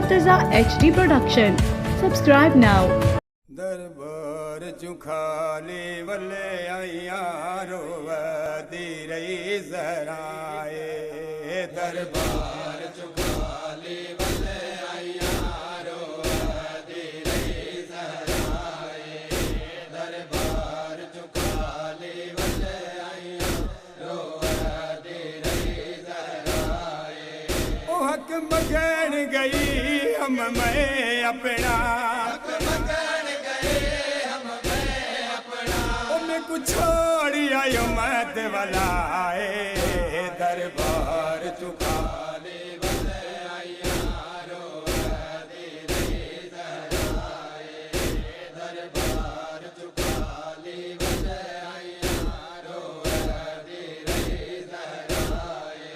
Murtaza HD Production. Subscribe now. दरबार चुखाले वले आइया रोवती रही जराए दरबार चुखाले वले आइया रोवती रही जराए दरबार चुखाले वले आइया रोवती रही जराए ओ हक मगन गई हम मैं अपना छोड़ी आयो मत वाला दरबार चुखाले वले आइया रोवती रही जराए दरबार चुखाले वले आइया रोवती रही जराए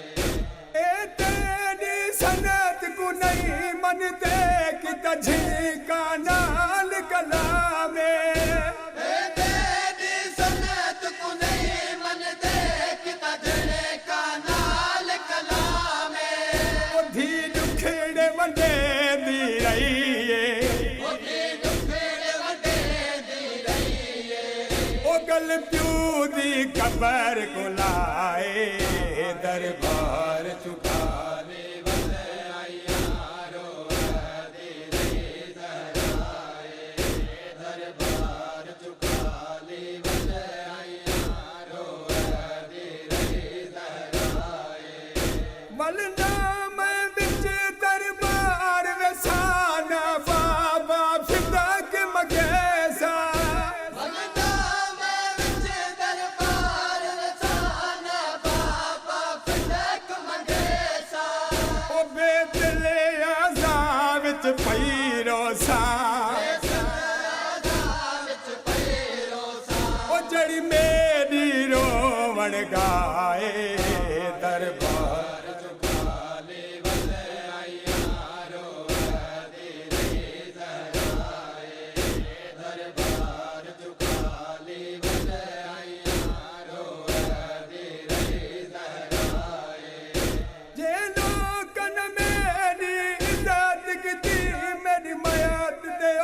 ए तेरी सनत को नहीं मनते कि तझीका नाल कलामे प्यू दी कबर को लाए दरबार चुखाले वले आइया रोवती रही जराए दरबार चुखाले वले आइया रोवती रही जराए मलना मैं बिच दरबार वसाना बाबा फिदा के मगैसा जड़ी मेरी रोवण गाए दरबार चुखाले वले आइया रोवती रही जराए दरबार चुखाले वले आइया रोवती रही जराए जे लोकन मेरी इज्जत की मेरी मयात दे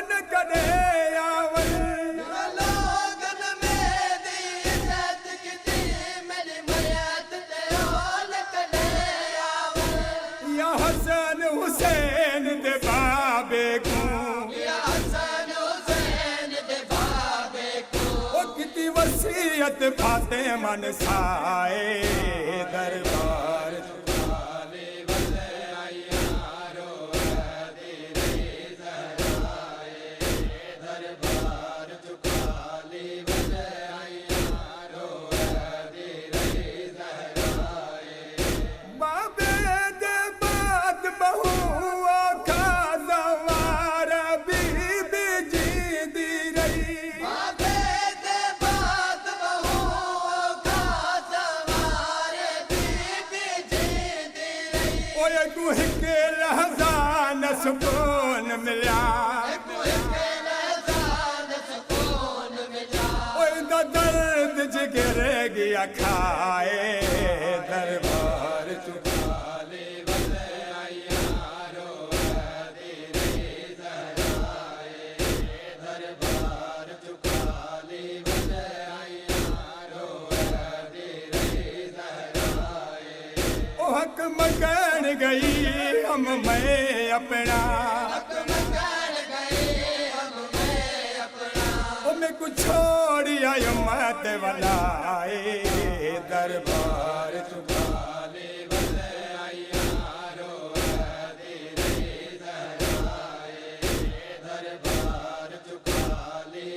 न करे हुसैन दे बाबे को ओ कितनी वसीयत बातें मन साए दरबार चुखाले वले आइया रोवती रही जराए दरबार चुखाले वले आइया रोवती रही जराए बाबे के लहज़ान सुकून मिला दर्द जिगर गया खाए दरबार चुखाले वले आइया रोवती रही जराए दरबार चुखाले वले आइया रोवती रही जराए ओ हक मगन गई हम मैं अपना ओ मैं कुछ छोड़ी आयो मत वाला दरबार चुखाले वले आइया रोवती रही जराए दरबार चुखाले